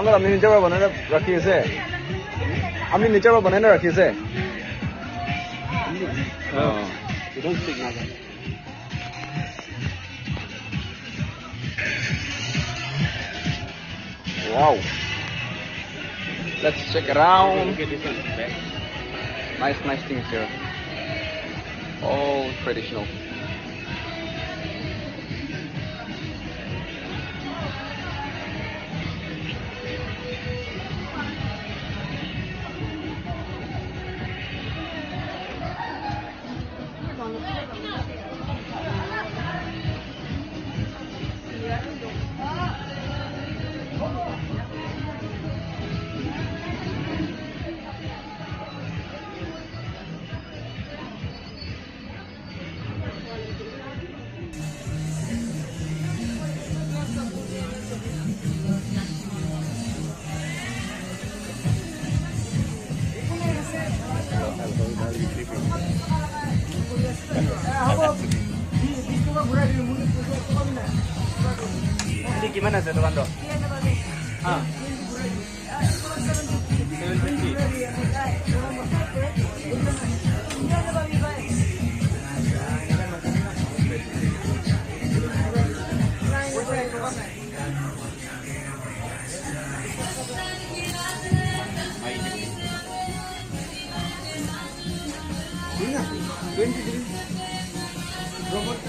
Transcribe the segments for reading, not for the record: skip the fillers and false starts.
Uncle हमने नीचे पर बनाने रखी से हमने नीचे पर बनाने रखी से You don't speak Naga. Wow. Let's check around. Look at this one. Back. Nice things here. All traditional. Ini gimana sih teman bro? Ah. 720.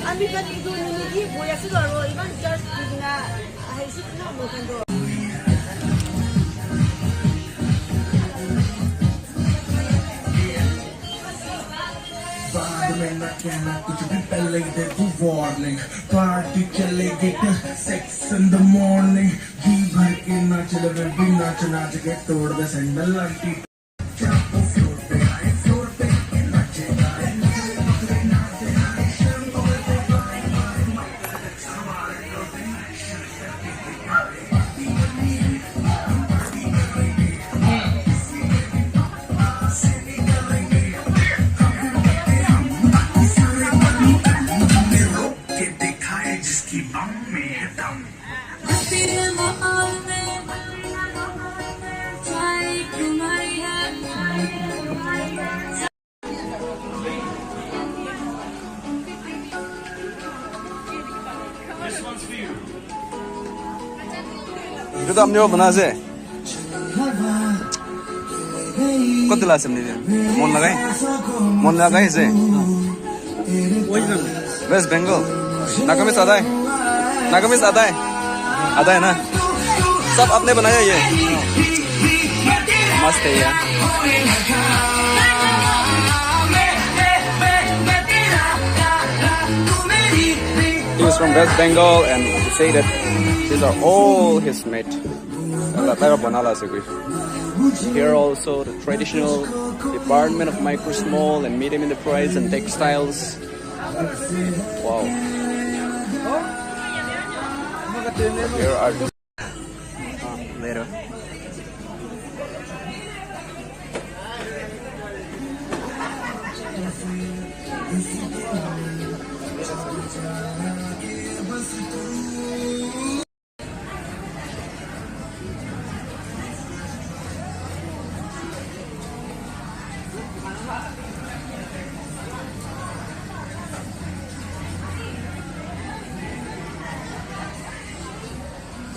Ambil kan itu ni boleh sudah lo, ikan just kita harus kita makan tu. कुछ भी पहले दे तू warning party चलेगी sex in the morning जी भर के नाच लगे भी नाच नाच के तोड़ दे sandal aunty itu tak menjawab benar sih. Kau telah sendiri. Mon lagai sih. West Bengal. Nagamis ada है ना सब आपने बनाया ये मस्त है यार he was from West Bengal and he say that these are all his made here also the traditional department of micro small and medium enterprise and textiles. Wow. Here are later.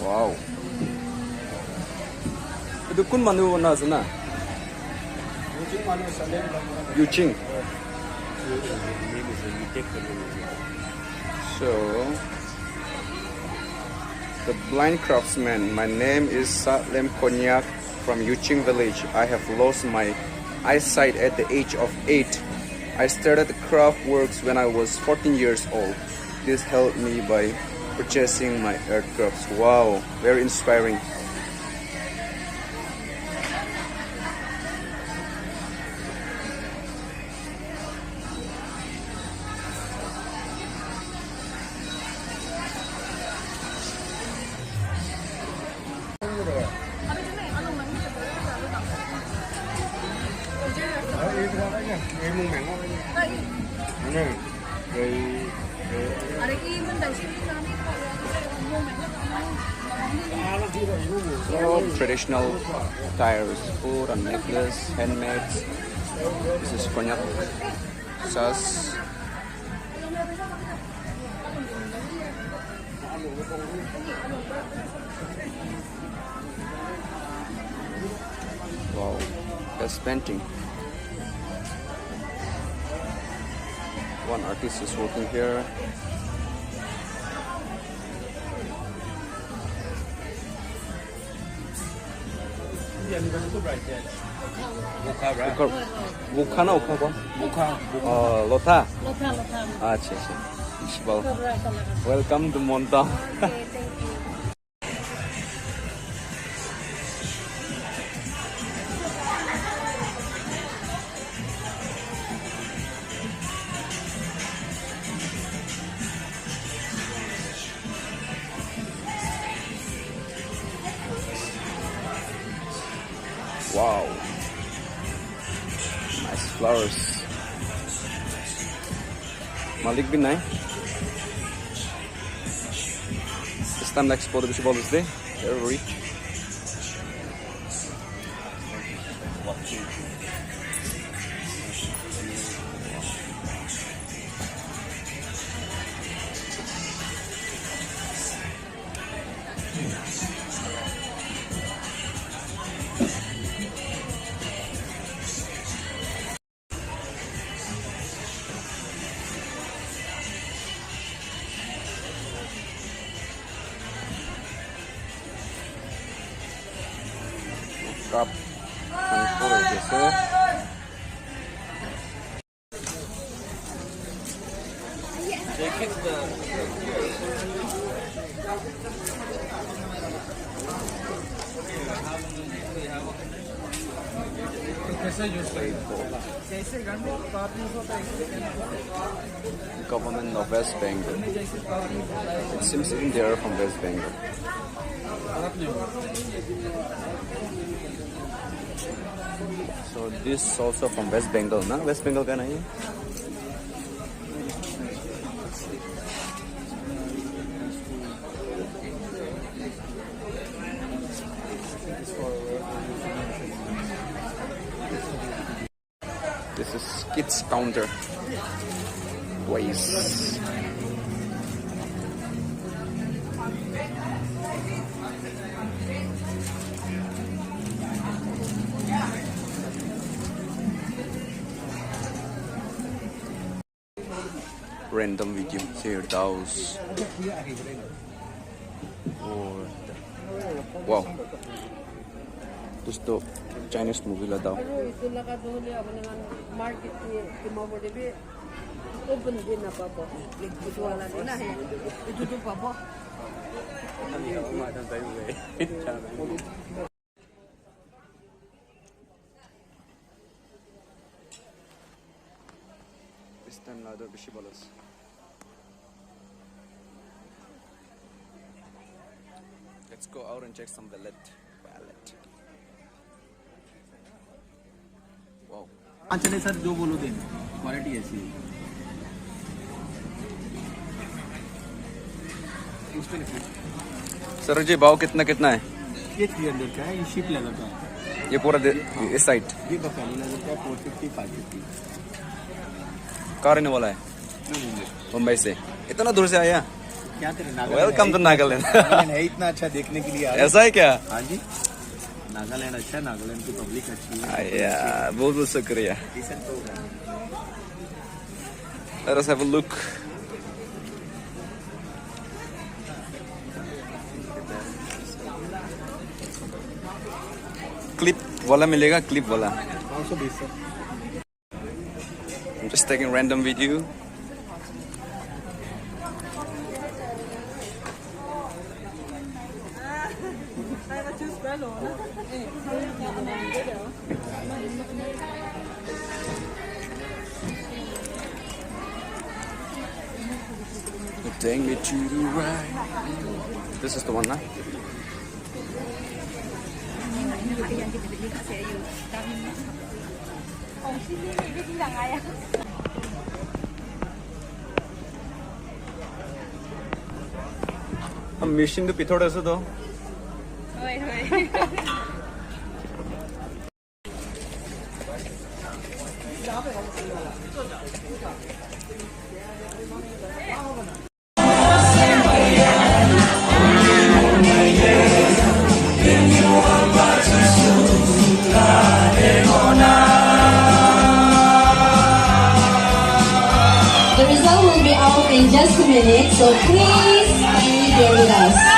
Wow. Itu kun manu wana sana. Yuching. So the blind craftsman. My name is Satlem Konyak from Yuching village. I have lost my eyesight at the age of 8. I started the craft works when I was 14 years old. This helped me by purchasing my art crafts. Wow, very inspiring. So traditional tires, food and necklace, handmade. This is Konyak sauce. Wow, that's painting. One artist is working here. Mukha na ukha ba? Mukha. Lotha. Acha acha. Well, welcome to Mon Town. Wow, nice flowers. Malik bin nahi. This time Mon Expo the bishi bol isde. Very rich. Cup and four dessert. Government of West Bengal. It seems even they are from West Bengal. So this also from West Bengal, na? West Bengal ka na yun? This is kids counter. Ways. Random video here, those. Wow. Gusto Chinese movie la daw. Ito nakaduli ako ng market ni Mamo Debi. Open din na pa po. Ito wala din na. Ito pa po. This time na daw bishi balas. Let's go out and check some wallet. Wow. चले sir जो बोलो दें quality ऐसी है उस पे लिखो sir जी भाव कितना कितना है? ये 300 का है ये शिप लेदर का ये पूरा इस साइड ये बफेलो लेदर का 450 550 कहाँ रहने वाला है? मुंबई से इतना दूर से आया? क्या करें वेलकम टू नागालैंड। है इतना अच्छा देखने के लिए ऐसा है क्या? हाँ जी नागालैंड अच्छा है नागालैंड की पब्लिक अच्छी है बहुत बहुत शुक्रिया। डिसेंट होगा Let us have a look. Clip वाला मिलेगा clip वाला। 520 sir I'm just taking random video. Take me to the right. This is the one, huh? हम machine तो पिथोड़े से तो The result will be out in just a minute, so please be there with us.